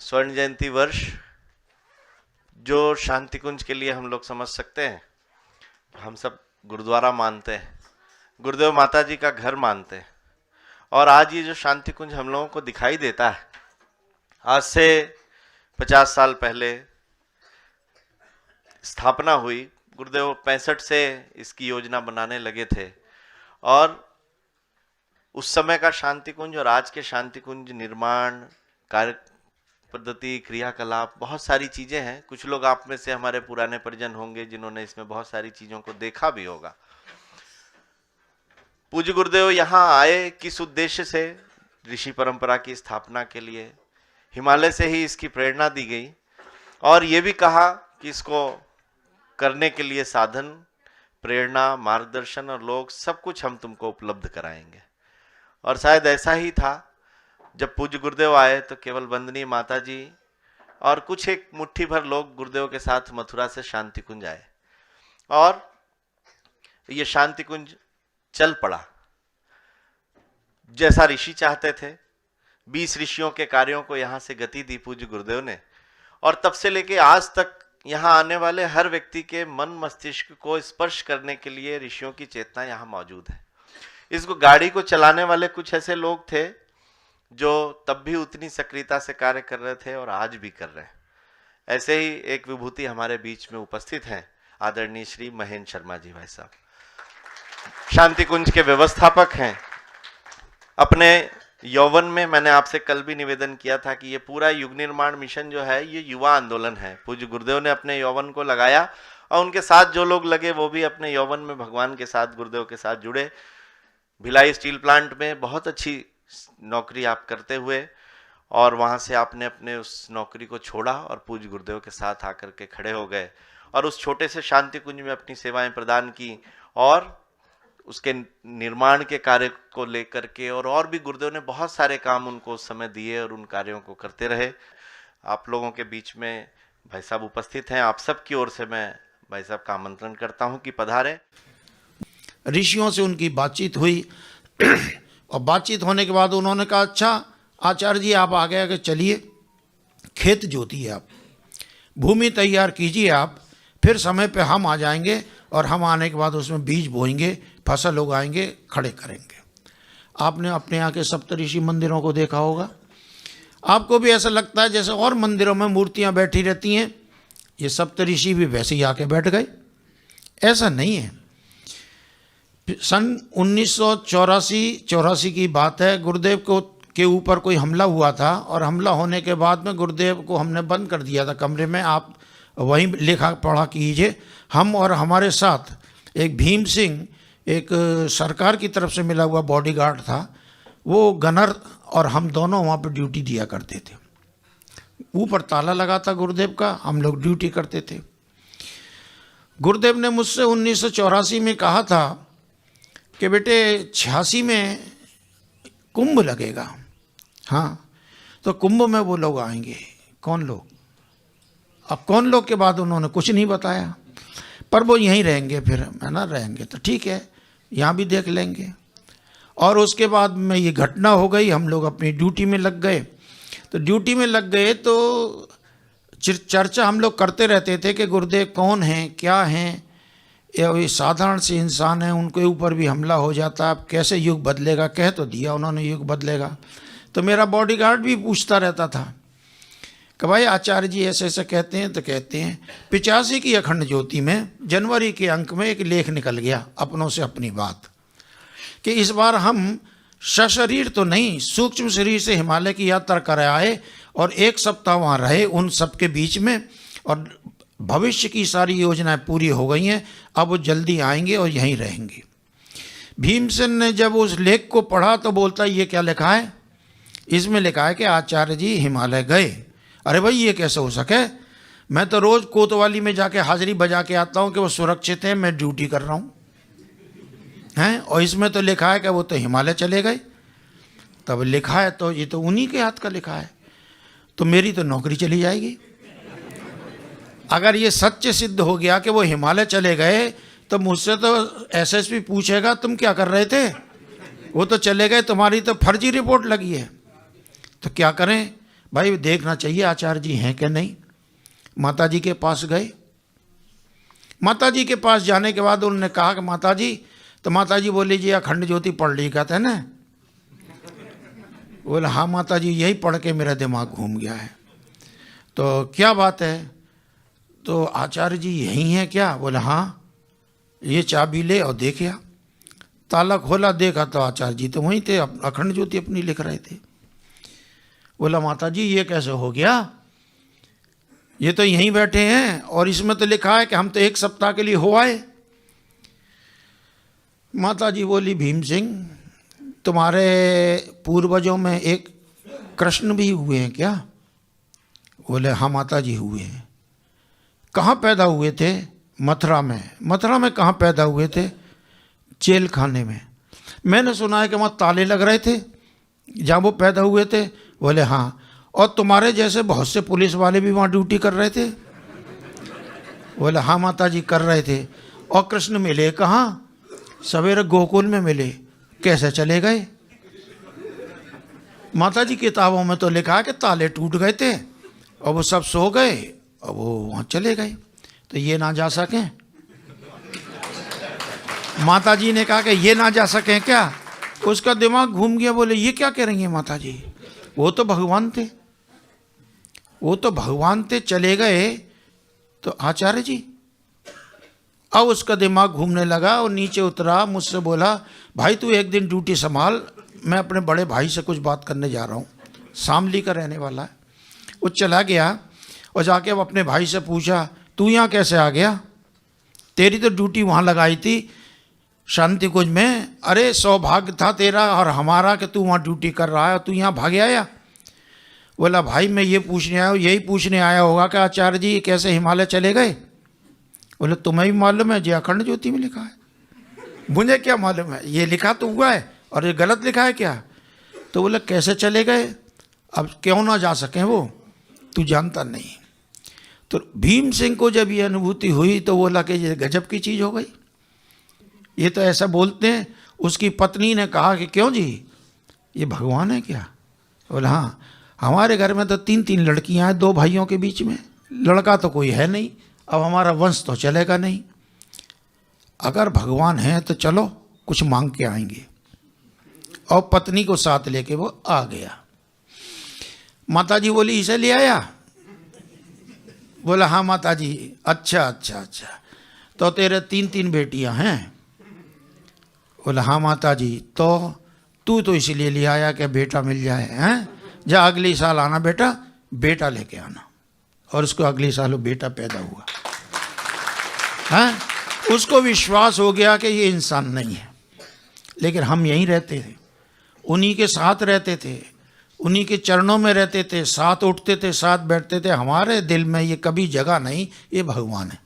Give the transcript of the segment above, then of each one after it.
स्वर्ण जयंती वर्ष जो शांति कुंज के लिए हम लोग समझ सकते हैं, हम सब गुरुद्वारा मानते हैं, गुरुदेव माता जी का घर मानते हैं। और आज ये जो शांति कुंज हम लोगों को दिखाई देता है, आज से 50 साल पहले स्थापना हुई। गुरुदेव 65 से इसकी योजना बनाने लगे थे और उस समय का शांति कुंज और आज के शांति कुंज निर्माण, कार्य पद्धति, क्रियाकलाप, बहुत सारी चीजें हैं। कुछ लोग आप में से हमारे पुराने परिजन होंगे जिन्होंने इसमें बहुत सारी चीजों को देखा भी होगा। पूज्य गुरुदेव यहाँ आए किस उद्देश्य से? ऋषि परंपरा की स्थापना के लिए। हिमालय से ही इसकी प्रेरणा दी गई और ये भी कहा कि इसको करने के लिए साधन, प्रेरणा, मार्गदर्शन और लोग सब कुछ हम तुमको उपलब्ध कराएंगे। और शायद ऐसा ही था। जब पूज्य गुरुदेव आए तो केवल वंदनीय माता जी और कुछ एक मुट्ठी भर लोग गुरुदेव के साथ मथुरा से शांति कुंज आए और ये शांति कुंज चल पड़ा जैसा ऋषि चाहते थे। 20 ऋषियों के कार्यों को यहां से गति दी पूज्य गुरुदेव ने और तब से लेके आज तक यहां आने वाले हर व्यक्ति के मन मस्तिष्क को स्पर्श करने के लिए ऋषियों की चेतना यहां मौजूद है। इसको गाड़ी को चलाने वाले कुछ ऐसे लोग थे जो तब भी उतनी सक्रियता से कार्य कर रहे थे और आज भी कर रहे हैं। ऐसे ही एक विभूति हमारे बीच में उपस्थित हैं, आदरणीय श्री महेंद्र शर्मा जी भाई साहब, शांति कुंज के व्यवस्थापक हैं। अपने यौवन में मैंने आपसे कल भी निवेदन किया था कि ये पूरा युग निर्माण मिशन जो है ये युवा आंदोलन है। पूज्य गुरुदेव ने अपने यौवन को लगाया और उनके साथ जो लोग लगे वो भी अपने यौवन में भगवान के साथ, गुरुदेव के साथ जुड़े। भिलाई स्टील प्लांट में बहुत अच्छी नौकरी आप करते हुए और वहां से आपने अपने उस नौकरी को छोड़ा और पूज्य गुरुदेव के साथ आकर के खड़े हो गए और उस छोटे से शांति कुंज में अपनी सेवाएं प्रदान की और उसके निर्माण के कार्य को लेकर के और भी गुरुदेव ने बहुत सारे काम उनको उस समय दिए और उन कार्यों को करते रहे। आप लोगों के बीच में भाई साहब उपस्थित हैं। आप सब की ओर से मैं भाई साहब का आमंत्रण करता हूं कि पधारें। ऋषियों से उनकी बातचीत हुई और बातचीत होने के बाद उन्होंने कहा, अच्छा आचार्य जी आप आगे आगे चलिए, खेत जोतिए, आप भूमि तैयार कीजिए, आप फिर समय पे हम आ जाएंगे और हम आने के बाद उसमें बीज बोएंगे, फसल उगाएंगे, खड़े करेंगे। आपने अपने यहाँ के सप्तऋषि मंदिरों को देखा होगा। आपको भी ऐसा लगता है जैसे और मंदिरों में मूर्तियाँ बैठी रहती हैं, ये सप्तऋषि भी वैसे ही आके बैठ गए। ऐसा नहीं है। सन 1984 की बात है, गुरुदेव को के ऊपर कोई हमला हुआ था और हमला होने के बाद में गुरुदेव को हमने बंद कर दिया था कमरे में। आप वहीं लिखा पढ़ा कीजिए। हम और हमारे साथ एक भीम सिंह, एक सरकार की तरफ से मिला हुआ बॉडीगार्ड था, वो गनर, और हम दोनों वहाँ पर ड्यूटी दिया करते थे। ऊपर ताला लगा था गुरुदेव का, हम लोग ड्यूटी करते थे। गुरुदेव ने मुझसे 1984 में कहा था कि बेटे 86 में कुंभ लगेगा, हाँ तो कुंभ में वो लोग आएंगे। कौन लोग? अब कौन लोग के बाद उन्होंने कुछ नहीं बताया, पर वो यहीं रहेंगे। फिर है ना, रहेंगे तो ठीक है, यहाँ भी देख लेंगे। और उसके बाद में ये घटना हो गई, हम लोग अपनी ड्यूटी में लग गए। तो ड्यूटी में लग गए तो चर्चा हम लोग करते रहते थे कि गुरुदेव कौन हैं, क्या हैं, ये साधारण से इंसान हैं, उनके ऊपर भी हमला हो जाता, अब कैसे युग बदलेगा। कह तो दिया उन्होंने युग बदलेगा। तो मेरा बॉडीगार्ड भी पूछता रहता था कि भाई आचार्य जी ऐसे ऐसे कहते हैं। तो कहते हैं 85 की अखंड ज्योति में जनवरी के अंक में एक लेख निकल गया अपनों से अपनी बात कि इस बार हम सशरीर तो नहीं, सूक्ष्म शरीर से हिमालय की यात्रा कर आए और 1 सप्ताह वहाँ रहे उन सबके बीच में, और भविष्य की सारी योजनाएं पूरी हो गई हैं। अब वो जल्दी आएंगे और यहीं रहेंगे। भीमसेन ने जब उस लेख को पढ़ा तो बोलता, ये क्या लिखा है? इसमें लिखा है कि आचार्य जी हिमालय गए। अरे भाई ये कैसे हो सके? मैं तो रोज़ कोतवाली में जाके हाजिरी बजा के आता हूँ कि वो सुरक्षित हैं, मैं ड्यूटी कर रहा हूँ हैं, और इसमें तो लिखा है कि वो तो हिमालय चले गए। तब लिखा है तो ये तो उन्हीं के हाथ का लिखा है, तो मेरी तो नौकरी चली जाएगी। अगर ये सत्य सिद्ध हो गया कि वो हिमालय चले गए तो मुझसे तो एसएसपी पूछेगा तुम क्या कर रहे थे? वो तो चले गए, तुम्हारी तो फर्जी रिपोर्ट लगी है। तो क्या करें? भाई देखना चाहिए आचार्य जी हैं कि नहीं। माता जी के पास गए। माता जी के पास जाने के बाद उन्होंने कहा कि माता जी, तो माता जी बोली जी अखंड ज्योति पढ़ ली कहते हैं ना। बोले हाँ माता जी, यही पढ़ के मेरा दिमाग घूम गया है। तो क्या बात है? तो आचार्य जी यही हैं क्या? बोले हाँ। ये चाबी ले और देखिया। ताला खोला, देखा तो आचार्य जी तो वहीं थे, अखंड ज्योति अपनी लिख रहे थे। बोला माता जी ये कैसे हो गया? ये तो यहीं बैठे हैं और इसमें तो लिखा है कि हम तो 1 सप्ताह के लिए हो आए। माता जी बोली भीम सिंह, तुम्हारे पूर्वजों में एक कृष्ण भी हुए हैं क्या? बोले हाँ माता जी हुए हैं। कहाँ पैदा हुए थे? मथुरा में। मथुरा में कहाँ पैदा हुए थे? जेल खाने में। मैंने सुना है कि वहाँ ताले लग रहे थे जहाँ वो पैदा हुए थे। बोले हाँ। और तुम्हारे जैसे बहुत से पुलिस वाले भी वहाँ ड्यूटी कर रहे थे? बोले हाँ माता जी कर रहे थे। और कृष्ण मिले कहाँ? सवेरे गोकुल में मिले। कैसे चले गए? माता जी किताबों में तो लिखा है कि ताले टूट गए थे और वो सब सो गए और वो वहाँ चले गए, तो ये ना जा सकें? माता जी ने कहा कि ये ना जा सकें क्या? उसका दिमाग घूम गया। बोले ये क्या कह रही हैं माता जी, वो तो भगवान थे, वो तो भगवान थे, चले गए तो आचार्य जी। अब उसका दिमाग घूमने लगा और नीचे उतरा, मुझसे बोला भाई तू एक दिन ड्यूटी संभाल, मैं अपने बड़े भाई से कुछ बात करने जा रहा हूँ, शामली का रहने वाला है। वो चला गया और जाके अब अपने भाई से पूछा तू यहाँ कैसे आ गया? तेरी तो ड्यूटी वहाँ लगाई थी शांति कुंज में। अरे सौभाग्य था तेरा और हमारा कि तू वहाँ ड्यूटी कर रहा है, तू यहाँ भाग आया। बोला भाई मैं ये पूछने आया हूँ, यही पूछने आया होगा कि आचार्य जी कैसे हिमालय चले गए? बोले तुम्हें भी मालूम है? जी अखंड ज्योति में लिखा है। मुझे क्या मालूम है, ये लिखा तो हुआ है और ये गलत लिखा है क्या? तो बोले कैसे चले गए? अब क्यों ना जा सकें वो, तू जानता नहीं। तो भीम सिंह को जब ये अनुभूति हुई तो बोला कि ये गजब की चीज़ हो गई, ये तो ऐसा बोलते हैं। उसकी पत्नी ने कहा कि क्यों जी, ये भगवान है क्या? बोला हाँ, हमारे घर में तो 3-3 लड़कियां हैं, 2 भाइयों के बीच में, लड़का तो कोई है नहीं, अब हमारा वंश तो चलेगा नहीं। अगर भगवान है तो चलो कुछ मांग के आएंगे। और पत्नी को साथ लेके वो आ गया। माता जी बोली इसे ले आया? बोला हाँ माता जी। अच्छा अच्छा अच्छा, तो तेरे 3-3 बेटियां हैं? बोला हाँ माता जी। तो तू तो इसलिए ले आया कि बेटा मिल जाए हैं? जा अगली साल आना बेटा, बेटा लेके आना। और उसको अगले साल वो बेटा पैदा हुआ है। उसको विश्वास हो गया कि ये इंसान नहीं है, लेकिन हम यहीं रहते थे, उन्हीं के साथ रहते थे, उन्हीं के चरणों में रहते थे, साथ उठते थे, साथ बैठते थे। हमारे दिल में ये कभी जगह नहीं, ये भगवान है।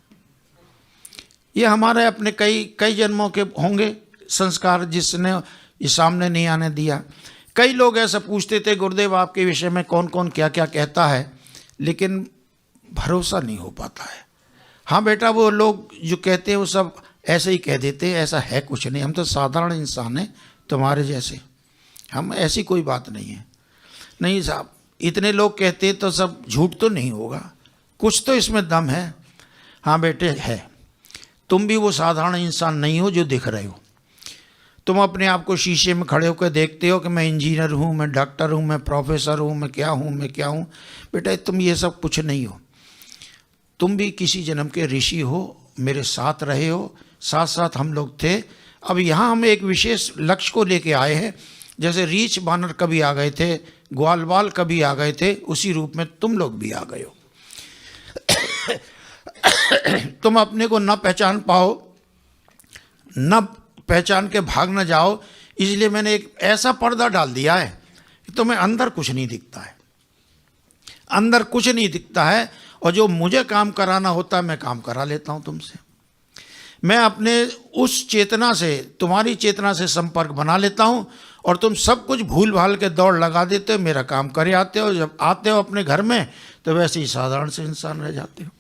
ये हमारे अपने कई जन्मों के होंगे संस्कार जिसने ये सामने नहीं आने दिया। कई लोग ऐसा पूछते थे गुरुदेव आपके विषय में कौन कौन क्या क्या कहता है, लेकिन भरोसा नहीं हो पाता है। हाँ बेटा, वो लोग जो कहते हैं वो सब ऐसे ही कह देते हैं, ऐसा है कुछ नहीं, हम तो साधारण इंसान हैं तुम्हारे जैसे, हम ऐसी कोई बात नहीं है। नहीं साहब, इतने लोग कहते तो सब झूठ तो नहीं होगा, कुछ तो इसमें दम है। हाँ बेटे है, तुम भी वो साधारण इंसान नहीं हो जो दिख रहे हो। तुम अपने आप को शीशे में खड़े होकर देखते हो कि मैं इंजीनियर हूँ, मैं डॉक्टर हूँ, मैं प्रोफेसर हूँ, मैं क्या हूँ। बेटा तुम ये सब कुछ नहीं हो, तुम भी किसी जन्म के ऋषि हो, मेरे साथ रहे हो, साथ साथ हम लोग थे। अब यहाँ हम एक विशेष लक्ष्य को लेके आए हैं। जैसे रीछ बानर कभी आ गए थे, ग्वाल बाल कभी आ गए थे, उसी रूप में तुम लोग भी आ गए हो। तुम अपने को न पहचान पाओ, न पहचान के भाग न जाओ, इसलिए मैंने एक ऐसा पर्दा डाल दिया है कि तुम्हें अंदर कुछ नहीं दिखता है, अंदर कुछ नहीं दिखता है। और जो मुझे काम कराना होता है मैं काम करा लेता हूँ तुमसे। मैं अपने उस चेतना से, तुम्हारी चेतना से संपर्क बना लेता हूँ और तुम सब कुछ भूल भाल के दौड़ लगा देते हो, मेरा काम करे आते हो। जब आते हो अपने घर में तो वैसे ही साधारण से इंसान रह जाते हो।